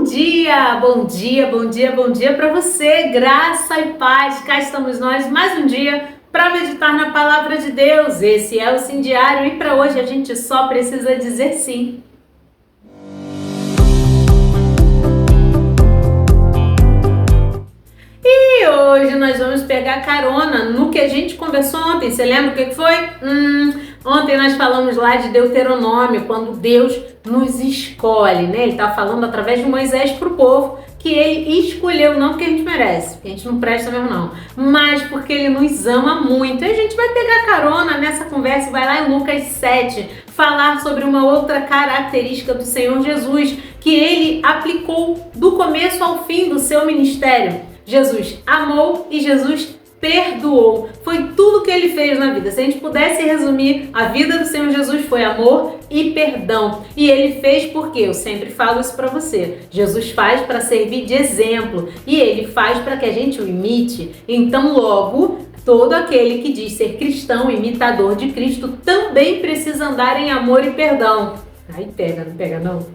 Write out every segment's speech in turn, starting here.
Bom dia, bom dia, bom dia para você, graça e paz. Cá estamos nós mais um dia para meditar na palavra de Deus. Esse é o Sim Diário e para hoje a gente só precisa dizer sim. E hoje nós vamos pegar carona no que a gente conversou ontem. Você lembra o que foi? Ontem nós falamos lá de Deuteronômio, quando Deus nos escolhe, né? Ele está falando através de Moisés para o povo que ele escolheu, não porque a gente merece, porque a gente não presta mesmo não, mas porque ele nos ama muito. E a gente vai pegar carona nessa conversa, vai lá em Lucas 7, falar sobre uma outra característica do Senhor Jesus, que ele aplicou do começo ao fim do seu ministério. Jesus amou e Jesus perdoou. Foi tudo que ele fez na vida. Se a gente pudesse resumir, a vida do Senhor Jesus foi amor e perdão. E ele fez porque, eu sempre falo isso para você, Jesus faz para servir de exemplo e ele faz para que a gente o imite. Então, logo, todo aquele que diz ser cristão, imitador de Cristo, também precisa andar em amor e perdão. Aí pega, não pega não?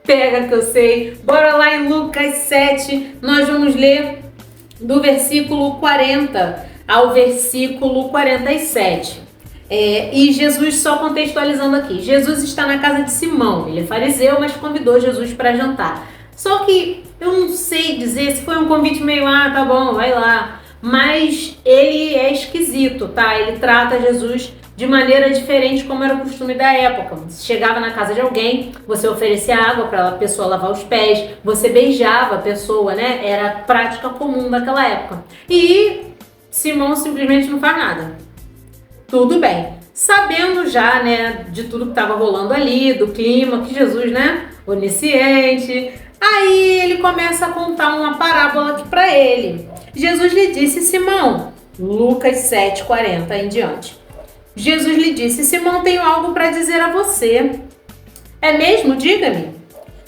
Pega que eu sei. Bora lá em Lucas 7, nós vamos ler do versículo 40 ao versículo 47. E Jesus, só contextualizando aqui, Jesus está na casa de Simão, ele é fariseu, mas convidou Jesus para jantar. Só que eu não sei dizer se foi um convite meio, tá bom, vai lá, mas ele é esquisito, tá? Ele trata Jesus de maneira diferente, como era o costume da época. Você chegava na casa de alguém, você oferecia água para a pessoa lavar os pés, você beijava a pessoa, né? Era prática comum daquela época. E Simão simplesmente não faz nada. Tudo bem. Sabendo já, né, de tudo que estava rolando ali, do clima, que Jesus, né, onisciente, aí ele começa a contar uma parábola aqui para ele. Jesus lhe disse, Simão, Lucas 7:40 em diante. Jesus lhe disse, Simão, tenho algo para dizer a você. É mesmo? Diga-me.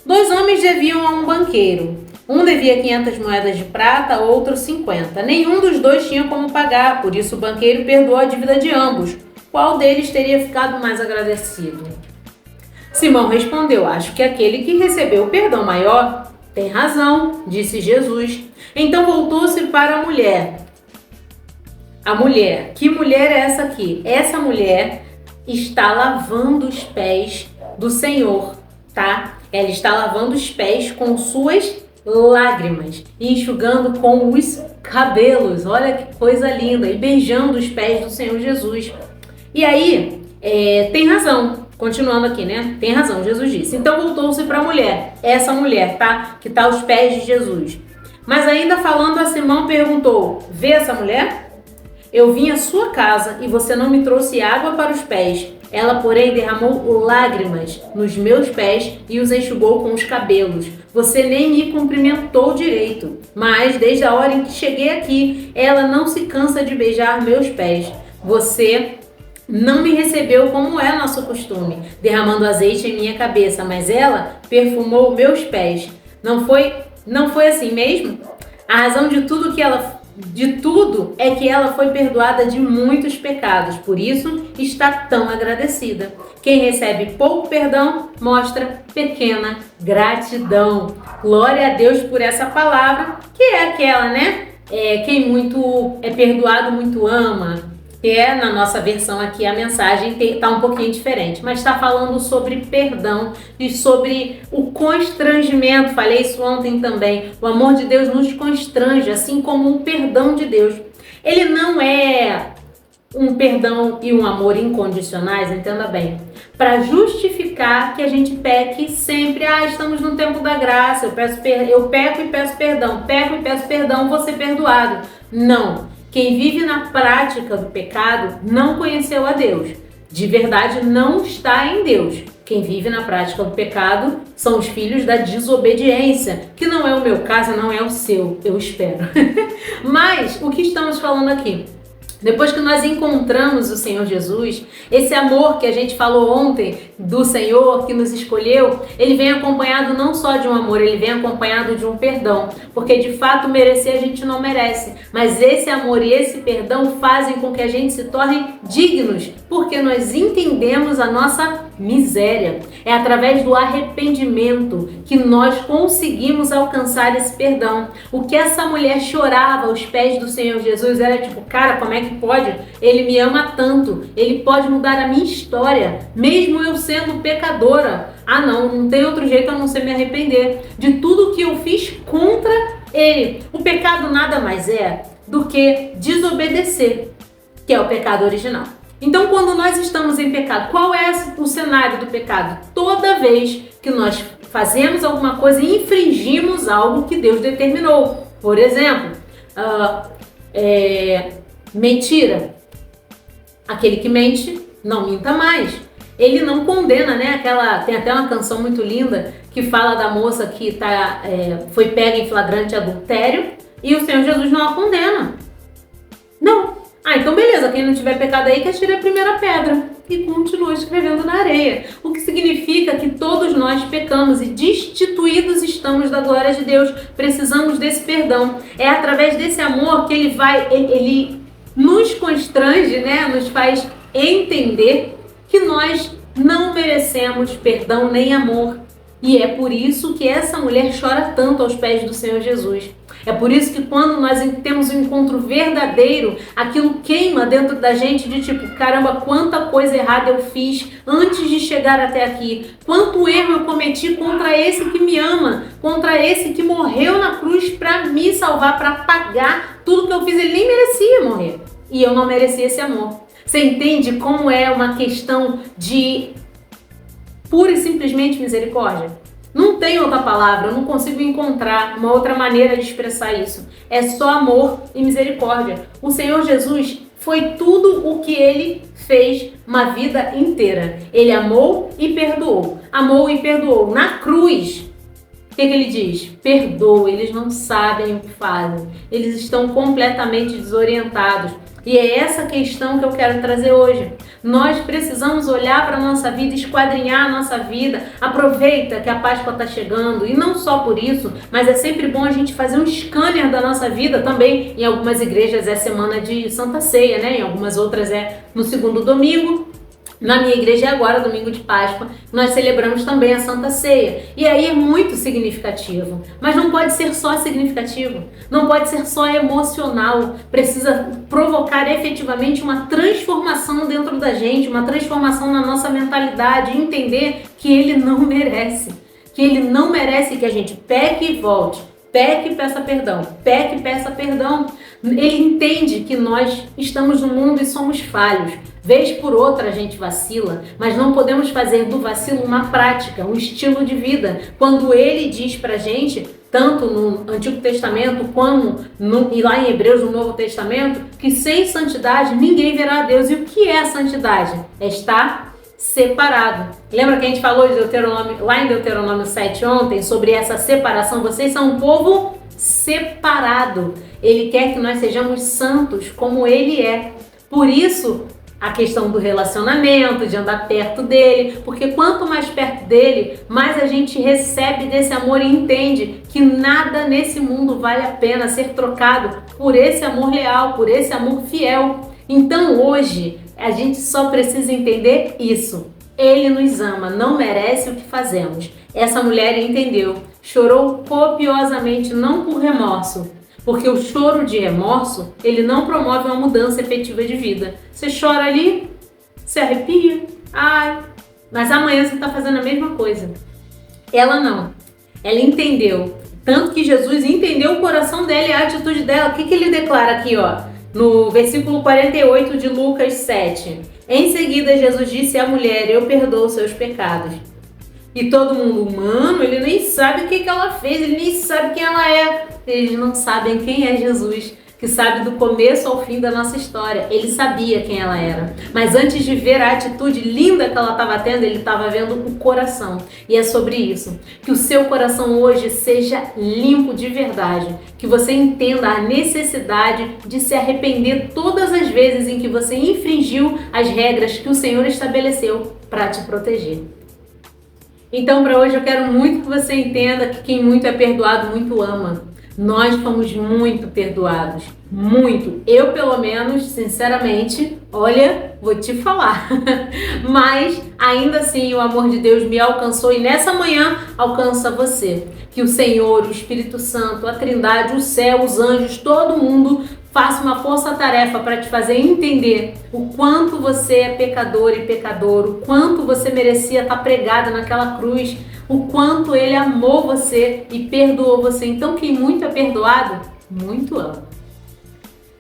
2 homens deviam a um banqueiro. Um devia 500 moedas de prata, outro 50. Nenhum dos dois tinha como pagar, por isso o banqueiro perdoou a dívida de ambos. Qual deles teria ficado mais agradecido? Simão respondeu, acho que aquele que recebeu o perdão maior. Tem razão, disse Jesus. Então voltou-se para a mulher. A mulher, que mulher é essa aqui? Essa mulher está lavando os pés do Senhor, tá? Ela está lavando os pés com suas lágrimas e enxugando com os cabelos. Olha que coisa linda! E beijando os pés do Senhor Jesus. E aí, tem razão. Continuando aqui, né? Tem razão, Jesus disse. Então voltou-se para a mulher. Essa mulher, tá? Que está aos pés de Jesus. Mas ainda falando a Simão, perguntou, vê essa mulher? Eu vim à sua casa e você não me trouxe água para os pés. Ela, porém, derramou lágrimas nos meus pés e os enxugou com os cabelos. Você nem me cumprimentou direito. Mas, desde a hora em que cheguei aqui, ela não se cansa de beijar meus pés. Você não me recebeu como é nosso costume, derramando azeite em minha cabeça, mas ela perfumou meus pés. Não foi assim mesmo? A razão de tudo é que ela foi perdoada de muitos pecados, por isso está tão agradecida. Quem recebe pouco perdão mostra pequena gratidão. Glória a Deus por essa palavra, que é aquela, né? Quem muito é perdoado, muito ama. Na nossa versão aqui a mensagem está um pouquinho diferente, mas está falando sobre perdão e sobre o constrangimento. Falei isso ontem também. O amor de Deus nos constrange, assim como o perdão de Deus. Ele não é um perdão e um amor incondicionais, entenda bem, para justificar que a gente peque sempre. Estamos no tempo da graça, eu peco e peço perdão, vou ser perdoado. Não. Quem vive na prática do pecado não conheceu a Deus. De verdade, não está em Deus. Quem vive na prática do pecado são os filhos da desobediência, que não é o meu caso, não é o seu, eu espero. Mas o que estamos falando aqui? Depois que nós encontramos o Senhor Jesus, esse amor que a gente falou ontem do Senhor que nos escolheu, ele vem acompanhado não só de um amor, ele vem acompanhado de um perdão, porque de fato merecer a gente não merece, mas esse amor e esse perdão fazem com que a gente se torne dignos, porque nós entendemos a nossa miséria. É através do arrependimento que nós conseguimos alcançar esse perdão. O que essa mulher chorava aos pés do Senhor Jesus era tipo, cara, como é que pode? Ele me ama tanto, ele pode mudar a minha história, mesmo eu sendo pecadora. Ah não tem outro jeito a não ser me arrepender de tudo que eu fiz contra ele. O pecado nada mais é do que desobedecer, que é o pecado original. Então, quando nós estamos em pecado, qual é o cenário do pecado? Toda vez que nós fazemos alguma coisa e infringimos algo que Deus determinou. Por exemplo, mentira. Aquele que mente, não minta mais. Ele não condena, né? Tem até uma canção muito linda que fala da moça que foi pega em flagrante adultério e o Senhor Jesus não a condena. Não. Então beleza, quem não tiver pecado aí que atire a primeira pedra e continua escrevendo na areia. O que significa que todos nós pecamos e destituídos estamos da glória de Deus. Precisamos desse perdão. É através desse amor que ele nos constrange, né? Nos faz entender que nós não merecemos perdão nem amor. E é por isso que essa mulher chora tanto aos pés do Senhor Jesus. É por isso que quando nós temos um encontro verdadeiro, aquilo queima dentro da gente de tipo, caramba, quanta coisa errada eu fiz antes de chegar até aqui. Quanto erro eu cometi contra esse que me ama, contra esse que morreu na cruz para me salvar, para pagar tudo que eu fiz. Ele nem merecia morrer. E eu não merecia esse amor. Você entende como é uma questão de pura e simplesmente misericórdia? Não tem outra palavra, eu não consigo encontrar uma outra maneira de expressar isso. É só amor e misericórdia. O Senhor Jesus foi tudo o que ele fez uma vida inteira. Ele amou e perdoou. Amou e perdoou. Na cruz, o que ele diz? Perdoa, eles não sabem o que fazem. Eles estão completamente desorientados. E é essa questão que eu quero trazer hoje. Nós precisamos olhar para a nossa vida, esquadrinhar a nossa vida. Aproveita que a Páscoa está chegando e não só por isso, mas é sempre bom a gente fazer um scanner da nossa vida também. Em algumas igrejas é semana de Santa Ceia, né? Em algumas outras é no segundo domingo. Na minha igreja é agora, domingo de Páscoa, nós celebramos também a Santa Ceia. E aí é muito significativo, mas não pode ser só significativo, não pode ser só emocional, precisa provocar efetivamente uma transformação dentro da gente, uma transformação na nossa mentalidade, entender que ele não merece, que a gente peque e volte. Peque e peça perdão, peque e peça perdão. Ele entende que nós estamos no mundo e somos falhos. Vez por outra a gente vacila, mas não podemos fazer do vacilo uma prática, um estilo de vida. Quando ele diz pra gente, tanto no Antigo Testamento como e lá em Hebreus, no Novo Testamento, que sem santidade ninguém verá a Deus. E o que é a santidade? É estar separado. Lembra que a gente falou de Deuteronômio, lá em Deuteronômio 7 ontem, sobre essa separação? Vocês são um povo separado. Ele quer que nós sejamos santos como ele é. Por isso, a questão do relacionamento, de andar perto dele, porque quanto mais perto dele, mais a gente recebe desse amor e entende que nada nesse mundo vale a pena ser trocado por esse amor leal, por esse amor fiel. Então hoje, a gente só precisa entender isso. Ele nos ama, não merece o que fazemos. Essa mulher entendeu, chorou copiosamente, não por remorso, porque o choro de remorso, ele não promove uma mudança efetiva de vida. Você chora ali, se arrepia, mas amanhã você está fazendo a mesma coisa. Ela não, ela entendeu, tanto que Jesus entendeu o coração dela e a atitude dela. O que ele declara aqui, ó? No versículo 48 de Lucas 7. Em seguida, Jesus disse à mulher, eu perdoo seus pecados. E todo mundo, mano, ele nem sabe o que ela fez, ele nem sabe quem ela é. Eles não sabem quem é Jesus, que sabe do começo ao fim da nossa história. Ele sabia quem ela era. Mas antes de ver a atitude linda que ela estava tendo, ele estava vendo o coração. E é sobre isso. Que o seu coração hoje seja limpo de verdade. Que você entenda a necessidade de se arrepender todas as vezes em que você infringiu as regras que o Senhor estabeleceu para te proteger. Então, para hoje, eu quero muito que você entenda que quem muito é perdoado, muito ama. Nós fomos muito perdoados, muito. Eu, pelo menos, sinceramente, olha, vou te falar. Mas, ainda assim, o amor de Deus me alcançou e nessa manhã alcança você. Que o Senhor, o Espírito Santo, a Trindade, o céu, os anjos, todo mundo faça uma força-tarefa para te fazer entender o quanto você é pecador e pecador, o quanto você merecia estar pregado naquela cruz, o quanto Ele amou você e perdoou você. Então, quem muito é perdoado, muito ama.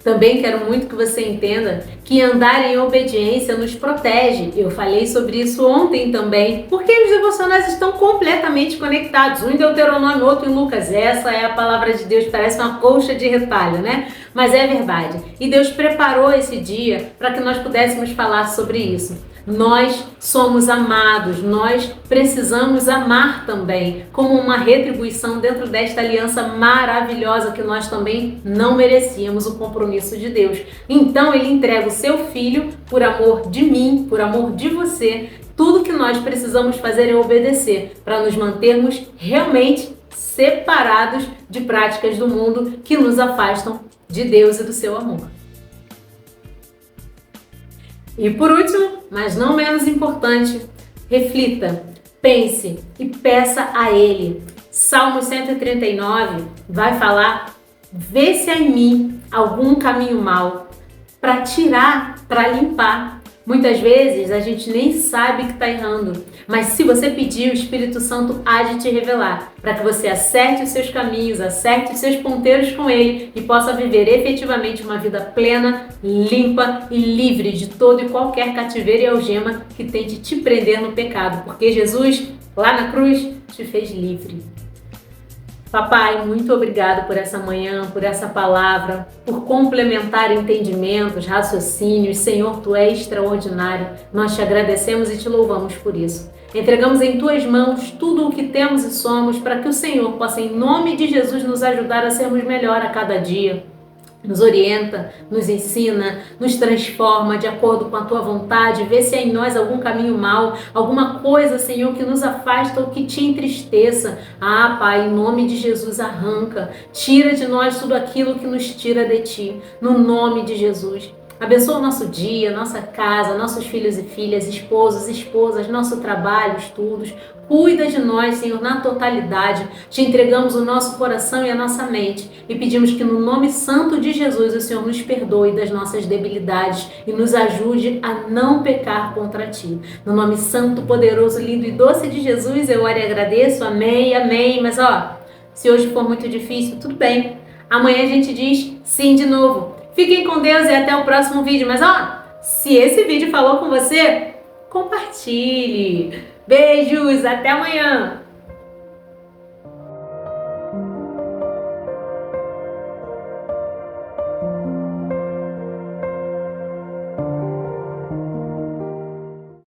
Também quero muito que você entenda que andar em obediência nos protege. Eu falei sobre isso ontem também, porque os devocionais estão completamente conectados. Um em Deuteronômio, outro em Lucas. Essa é a palavra de Deus, parece uma colcha de retalho, né? Mas é verdade. E Deus preparou esse dia para que nós pudéssemos falar sobre isso. Nós somos amados, nós precisamos amar também, como uma retribuição dentro desta aliança maravilhosa que nós também não merecíamos, o compromisso de Deus. Então Ele entrega o seu Filho por amor de mim, por amor de você. Tudo que nós precisamos fazer é obedecer para nos mantermos realmente separados de práticas do mundo que nos afastam de Deus e do seu amor. E por último, mas não menos importante, reflita, pense e peça a Ele. Salmo 139 vai falar: vê se há em mim algum caminho mau, para tirar, para limpar. Muitas vezes a gente nem sabe que está errando, mas se você pedir, o Espírito Santo há de te revelar, para que você acerte os seus caminhos, acerte os seus ponteiros com Ele e possa viver efetivamente uma vida plena, limpa e livre de todo e qualquer cativeiro e algema que tente te prender no pecado, porque Jesus, lá na cruz, te fez livre. Papai, muito obrigado por essa manhã, por essa palavra, por complementar entendimentos, raciocínios. Senhor, Tu és extraordinário. Nós te agradecemos e te louvamos por isso. Entregamos em Tuas mãos tudo o que temos e somos para que o Senhor possa, em nome de Jesus, nos ajudar a sermos melhor a cada dia. Nos orienta, nos ensina, nos transforma de acordo com a Tua vontade, vê se há em nós algum caminho mau, alguma coisa, Senhor, que nos afasta ou que te entristeça. Ah, Pai, em nome de Jesus, arranca, tira de nós tudo aquilo que nos tira de Ti, no nome de Jesus. Abençoa o nosso dia, nossa casa, nossos filhos e filhas, esposos, esposas, nosso trabalho, estudos. Cuida de nós, Senhor, na totalidade. Te entregamos o nosso coração e a nossa mente e pedimos que no nome santo de Jesus o Senhor nos perdoe das nossas debilidades e nos ajude a não pecar contra Ti. No nome santo, poderoso, lindo e doce de Jesus eu oro e agradeço. Amém, amém. Mas se hoje for muito difícil, tudo bem. Amanhã a gente diz sim de novo. Fiquem com Deus e até o próximo vídeo. Mas se esse vídeo falou com você, compartilhe. Beijos, até amanhã!